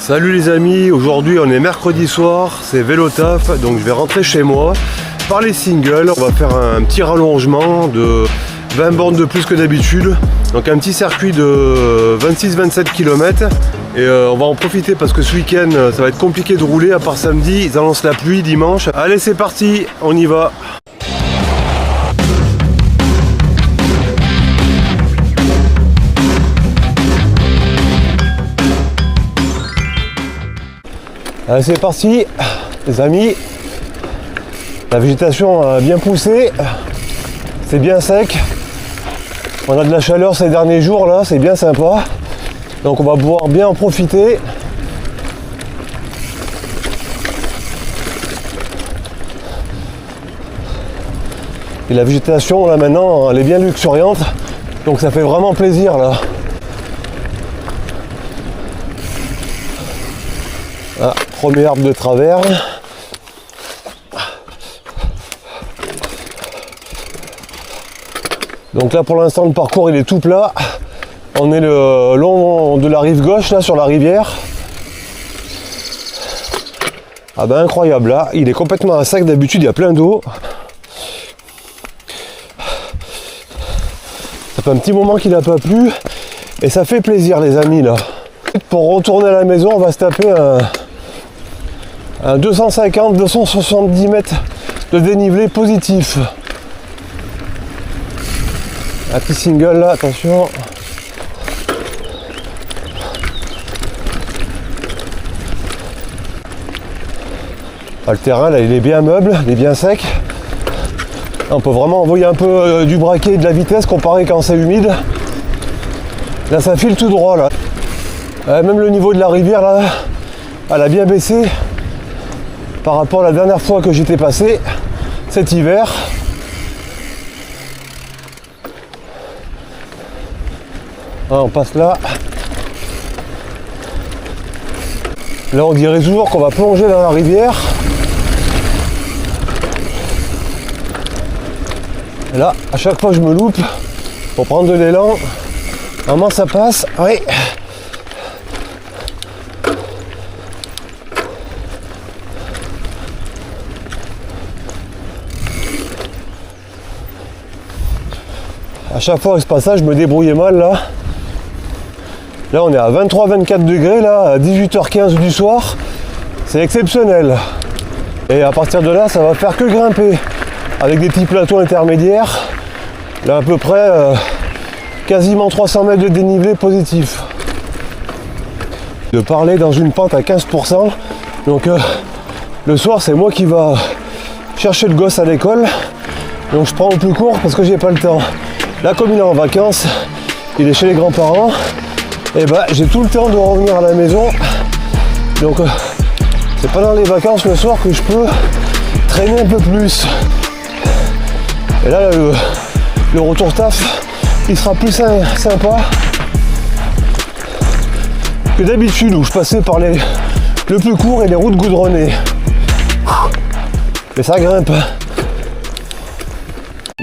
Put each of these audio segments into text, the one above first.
Salut les amis, aujourd'hui on est mercredi soir, c'est vélo taf, donc je vais rentrer chez moi par les singles. On va faire un petit rallongement de 20 bornes de plus que d'habitude, donc un petit circuit de 26-27 km et on va en profiter parce que ce week-end ça va être compliqué de rouler à part samedi, ils annoncent la pluie dimanche. Allez c'est parti, on y va. Allez c'est parti les amis, la végétation a bien poussé, c'est bien sec, on a de la chaleur ces derniers jours là, c'est bien sympa, donc on va pouvoir bien en profiter. Et la végétation là maintenant elle est bien luxuriante, donc ça fait vraiment plaisir là. Ah, premier arbre de travers. Donc là pour l'instant le parcours il est tout plat. On est le long de la rive gauche là sur la rivière. Ah ben incroyable là, il est complètement à sec, d'habitude il y a plein d'eau. Ça fait un petit moment qu'il n'a pas plu et ça fait plaisir les amis là. Pour retourner à la maison on va se taper un 250-270 mètres de dénivelé positif. Un petit single là, attention. Ah, le terrain là il est bien meuble, il est bien sec. On peut vraiment envoyer un peu du braquet et de la vitesse comparé quand c'est humide. Là ça file tout droit là. Même le niveau de la rivière là, elle a bien baissé par rapport à la dernière fois que j'étais passé cet hiver. On passe là. Là on dirait toujours qu'on va plonger dans la rivière. Et là à chaque fois je me loupe pour prendre de l'élan. Vraiment ça passe. Oui. À chaque fois ce passage je me débrouillais mal là. Là on est à 23-24 degrés là, à 18h15 du soir. C'est exceptionnel. Et à partir de là ça va faire que grimper. Avec des petits plateaux intermédiaires. Là à peu près quasiment 300 mètres de dénivelé positif. De parler dans une pente à 15%. Donc le soir c'est moi qui va chercher le gosse à l'école. Donc je prends au plus court parce que j'ai pas le temps. Là comme il est en vacances, il est chez les grands-parents, et bah j'ai tout le temps de revenir à la maison. Donc c'est pas dans les vacances le soir que je peux traîner un peu plus. Et là le retour taf il sera plus sympa que d'habitude où je passais par le plus court et les routes goudronnées. Mais ça grimpe.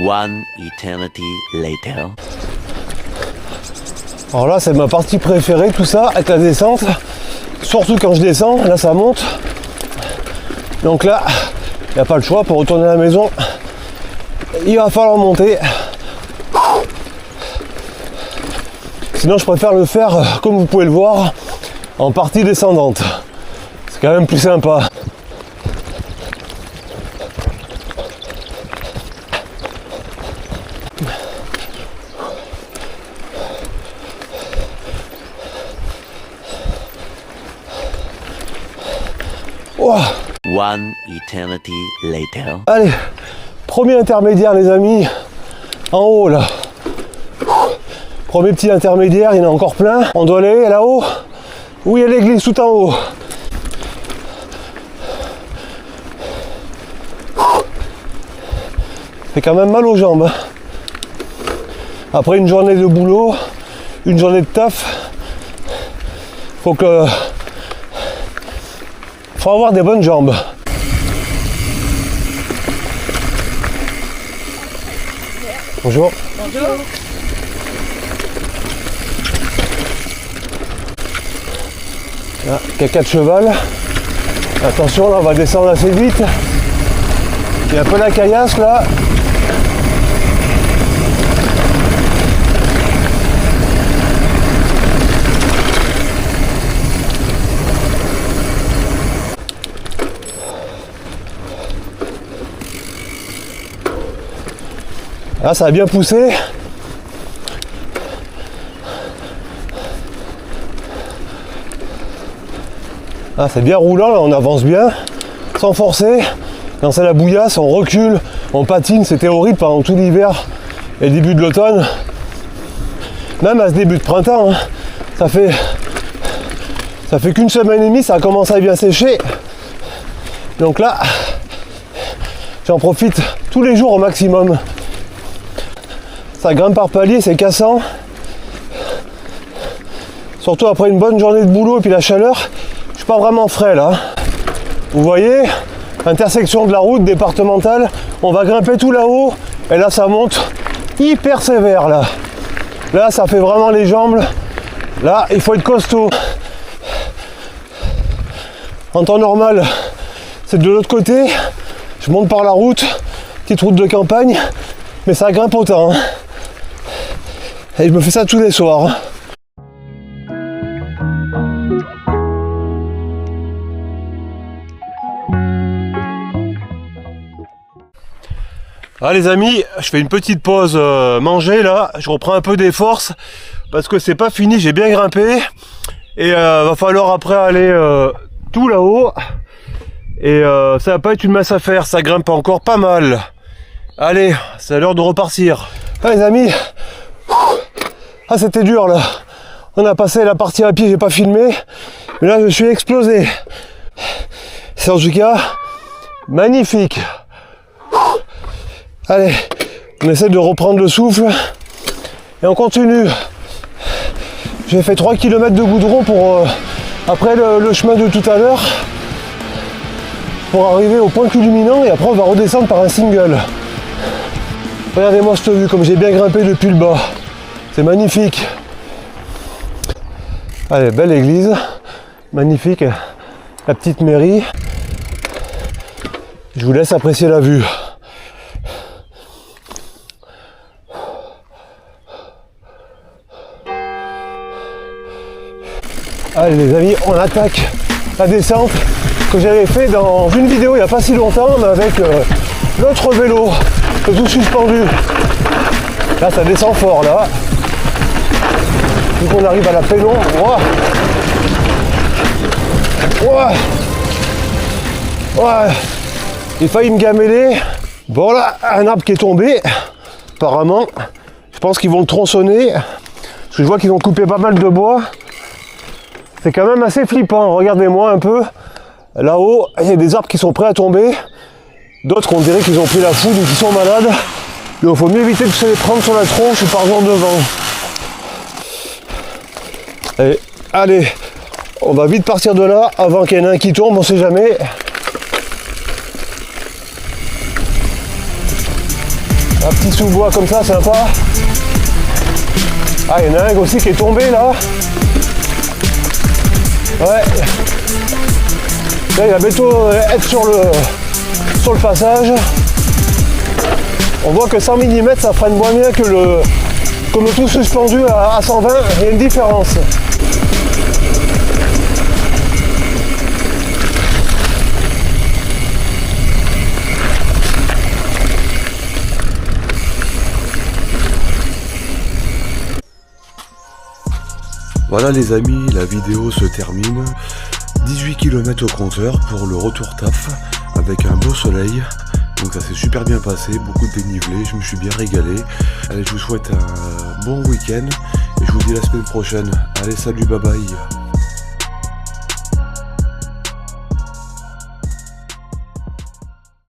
One eternity later. Alors là c'est ma partie préférée tout ça, avec la descente. Surtout quand je descends, là ça monte. Donc là, il n'y a pas le choix pour retourner à la maison. Il va falloir monter. Sinon je préfère le faire, comme vous pouvez le voir, en partie descendante. C'est quand même plus sympa. One eternity later. Allez, premier intermédiaire les amis, en haut là. Premier petit intermédiaire, il y en a encore plein. On doit aller là-haut, où il y a l'église tout en haut. C'est quand même mal aux jambes. Après une journée de boulot, une journée de taf, faut avoir des bonnes jambes. Bonjour. Bonjour. Ah, caca de cheval. Attention, là on va descendre assez vite. Il y a un peu la caillasse là. Là ça a bien poussé. Ah, c'est bien roulant, là on avance bien, sans forcer. Quand c'est la bouillasse, on recule, on patine, c'était horrible pendant tout l'hiver et le début de l'automne. Même à ce début de printemps, hein, ça fait qu'une semaine et demie, ça a commencé à bien sécher. Donc là, j'en profite tous les jours au maximum. Ça grimpe par palier, c'est cassant. Surtout après une bonne journée de boulot et puis la chaleur. Je suis pas vraiment frais là. Vous voyez, intersection de la route départementale, on va grimper tout là-haut et là ça monte hyper sévère là. Là ça fait vraiment les jambes. Là il faut être costaud. En temps normal, c'est de l'autre côté. Je monte par la route, petite route de campagne, mais ça grimpe autant. Et je me fais ça tous les soirs. Ah les amis, je fais une petite pause manger là, je reprends un peu des forces parce que c'est pas fini, j'ai bien grimpé et va falloir après aller tout là-haut et ça va pas être une masse à faire, ça grimpe encore pas mal. Allez, c'est l'heure de repartir. Ah les amis, ah c'était dur là, on a passé la partie à pied, j'ai pas filmé, mais là je suis explosé. C'est en tout cas magnifique. Allez, on essaie de reprendre le souffle et on continue. J'ai fait 3 km de goudron pour après le chemin de tout à l'heure pour arriver au point culminant et après on va redescendre par un single. Regardez-moi cette vue comme j'ai bien grimpé depuis le bas. C'est magnifique. Allez, belle église, magnifique, la petite mairie. Je vous laisse apprécier la vue. Allez les amis, on attaque la descente que j'avais fait dans une vidéo il n'y a pas si longtemps, mais avec l'autre vélo, tout suspendu. Là ça descend fort là. Vu qu'on arrive à la pénombre, ouais. J'ai failli me gameler. Bon là, un arbre qui est tombé, apparemment. Je pense qu'ils vont le tronçonner. Parce que je vois qu'ils ont coupé pas mal de bois. C'est quand même assez flippant, regardez-moi un peu. Là-haut, il y a des arbres qui sont prêts à tomber. D'autres qu'on dirait qu'ils ont pris la foudre ou qui sont malades. Donc il faut mieux éviter de se les prendre sur la tronche ou par genre devant. Et, allez, on va vite partir de là avant qu'il y en ait un qui tombe, on sait jamais. Un petit sous-bois comme ça, sympa. Ah, il y en a un aussi qui est tombé là. Ouais. Là, il va bientôt être sur le passage. On voit que 100 mm ça freine moins bien que le tout suspendu à 120. Il y a une différence. Voilà les amis, la vidéo se termine. 18 km au compteur pour le retour taf avec un beau soleil. Donc ça s'est super bien passé, beaucoup de dénivelé, je me suis bien régalé. Allez, je vous souhaite un bon week-end et je vous dis la semaine prochaine. Allez, salut, bye bye.